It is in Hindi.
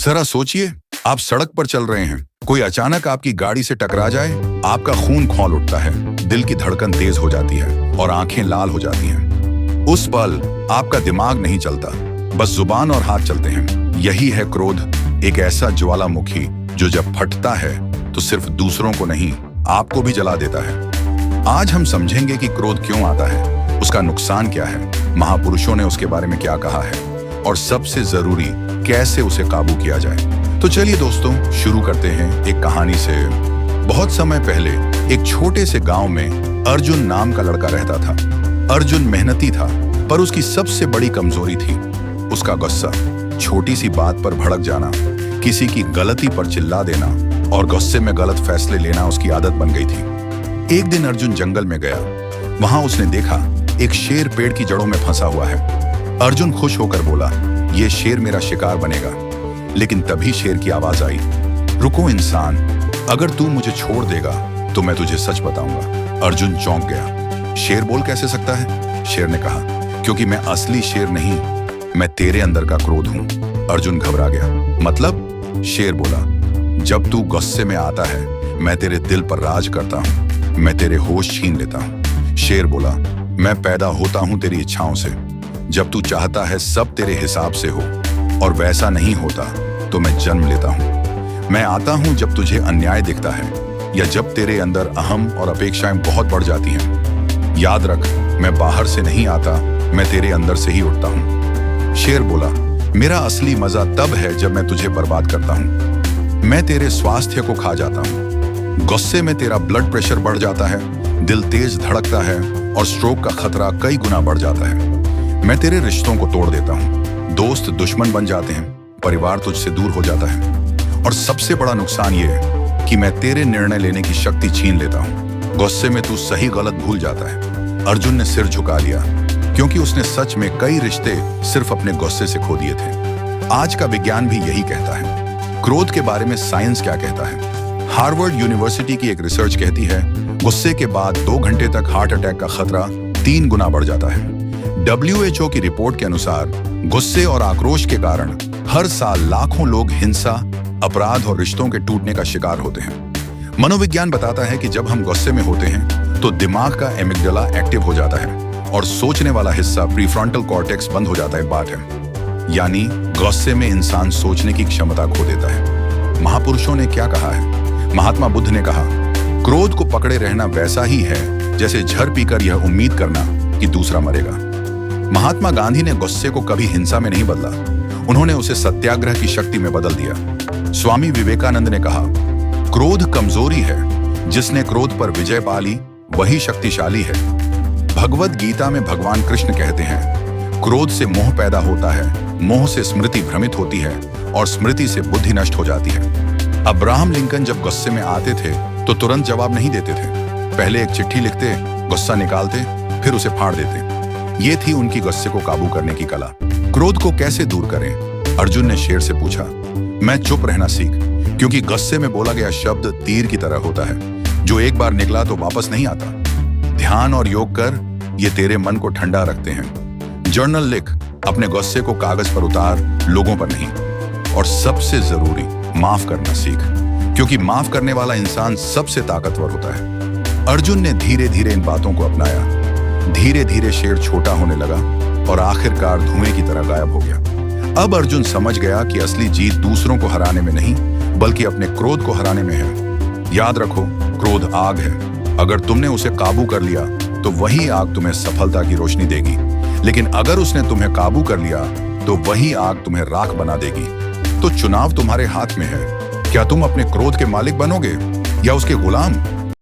जरा सोचिए, आप सड़क पर चल रहे हैं, कोई अचानक आपकी गाड़ी से टकरा जाए, आपका खून खौल उठता है, दिल की धड़कन तेज हो जाती है और आंखें लाल हो जाती हैं। उस पल आपका दिमाग नहीं चलता, बस जुबान और हाथ चलते हैं। यही है क्रोध, एक ऐसा ज्वालामुखी जो जब फटता है तो सिर्फ दूसरों को नहीं, आपको भी जला देता है। आज हम समझेंगे कि क्रोध क्यों आता है, उसका नुकसान क्या है, महापुरुषों ने उसके बारे में क्या कहा है और सबसे जरूरी कैसे उसे काबू किया जाए। तो चलिए दोस्तों, शुरू करते हैं एक कहानी से। बहुत समय पहले एक छोटे से गांव में अर्जुन नाम का लड़का रहता था। अर्जुन मेहनती था, पर उसकी सबसे बड़ी कमजोरी थी उसका गुस्सा। छोटी सी बात पर भड़क जाना, किसी की गलती पर चिल्ला देना और गुस्से में गलत फैसले लेना उसकी आदत बन गई थी। एक दिन अर्जुन जंगल में गया। वहां उसने देखा एक शेर पेड़ की जड़ों में फंसा हुआ है। अर्जुन खुश होकर बोला, ये शेर मेरा शिकार बनेगा। लेकिन तभी शेर की आवाज आई, रुको इंसान, अगर तू मुझे छोड़ देगा तो मैं तुझे सच बताऊंगा। अर्जुन चौंक गया। शेर बोल कैसे सकता है? शेर ने कहा, क्योंकि मैं असली शेर नहीं, मैं तेरे अंदर का क्रोध हूं। अर्जुन घबरा गया। मतलब? शेर बोला, जब तू गुस्से में आता है मैं तेरे दिल पर राज करता हूं, मैं तेरे होश छीन लेता हूं। शेर बोला, मैं पैदा होता हूं तेरी इच्छाओं से, जब तू चाहता है सब तेरे हिसाब से हो और वैसा नहीं होता तो मैं जन्म लेता हूं। मैं आता हूं जब तुझे अन्याय दिखता है या जब तेरे अंदर अहम और अपेक्षाएं बहुत बढ़ जाती हैं। याद रख, मैं बाहर से नहीं आता, मैं तेरे अंदर से ही उठता हूं। शेर बोला, मेरा असली मजा तब है जब मैं तुझे बर्बाद करता हूं, मैं तेरे स्वास्थ्य को खा जाता हूं। गुस्से में तेरा ब्लड प्रेशर बढ़ जाता है, दिल तेज धड़कता है और स्ट्रोक का खतरा कई गुना बढ़ जाता है। मैं तेरे रिश्तों को तोड़ देता हूं, दोस्त दुश्मन बन जाते हैं, परिवार तुझसे दूर हो जाता है और सबसे बड़ा नुकसान ये है कि मैं तेरे निर्णय लेने की शक्ति छीन लेता हूं। गुस्से में तू सही गलत भूल जाता है। अर्जुन ने सिर झुका लिया, क्योंकि उसने सच में कई रिश्ते सिर्फ अपने गुस्से से खो दिए थे। आज का विज्ञान भी यही कहता है। क्रोध के बारे में साइंस क्या कहता है? हार्वर्ड यूनिवर्सिटी की एक रिसर्च कहती है, गुस्से के बाद 2 घंटे तक हार्ट अटैक का खतरा 3 गुना बढ़ जाता है। WHO की रिपोर्ट के अनुसार गुस्से और आक्रोश के कारण हर साल लाखों लोग हिंसा, अपराध और रिश्तों के टूटने का शिकार होते हैं। मनोविज्ञान बताता है कि जब हम गुस्से में होते हैं तो दिमाग का एमिग्डाला एक्टिव हो जाता है और सोचने वाला हिस्सा प्रीफ्रंटल कॉर्टेक्स बंद हो जाता है। बात है, यानी गुस्से में इंसान सोचने की क्षमता खो देता है। महापुरुषों ने क्या कहा है? महात्मा बुद्ध ने कहा, क्रोध को पकड़े रहना वैसा ही है जैसे झर पीकर यह उम्मीद करना कि दूसरा मरेगा। महात्मा गांधी ने गुस्से को कभी हिंसा में नहीं बदला, उन्होंने उसे सत्याग्रह की शक्ति में बदल दिया। स्वामी विवेकानंद ने कहा, क्रोध कमजोरी है, जिसने क्रोध पर विजय पा ली वही शक्तिशाली है। भगवद गीता में भगवान कृष्ण कहते हैं, क्रोध से मोह पैदा होता है, मोह से स्मृति भ्रमित होती है और स्मृति से बुद्धि नष्ट हो जाती है। अब्राहम लिंकन जब गुस्से में आते थे तो तुरंत जवाब नहीं देते थे, पहले एक चिट्ठी लिखते, गुस्सा निकालते, फिर उसे फाड़ देते। ये थी उनकी गुस्से को काबू करने की कला। क्रोध को कैसे दूर करें? अर्जुन ने शेर से पूछा। मैं चुप रहना सीख, क्योंकि गुस्से में बोला गया शब्द तीर की तरह होता है, जो एक बार निकला तो वापस नहीं आता। ध्यान और योग कर, ये तेरे मन को ठंडा रखते हैं। जर्नल लिख, अपने गुस्से को कागज पर उतार, लोगों पर नहीं। और सबसे जरूरी, माफ करना सीख, क्योंकि माफ करने वाला इंसान सबसे ताकतवर होता है। अर्जुन ने धीरे धीरे इन बातों को अपनाया। धीरे धीरे शेर छोटा होने लगा और आखिरकार धुएं की तरह गायब हो गया। अब अर्जुन समझ गया कि असली जीत दूसरों को हराने में नहीं, बल्कि अपने क्रोध को हराने में है। याद रखो, क्रोध आग है, अगर तुमने उसे काबू कर लिया तो वही आग तुम्हें सफलता की रोशनी देगी, लेकिन अगर उसने तुम्हें काबू कर लिया तो वही आग तुम्हें राख बना देगी। तो चुनाव तुम्हारे हाथ में है, क्या तुम अपने क्रोध के मालिक बनोगे या उसके गुलाम?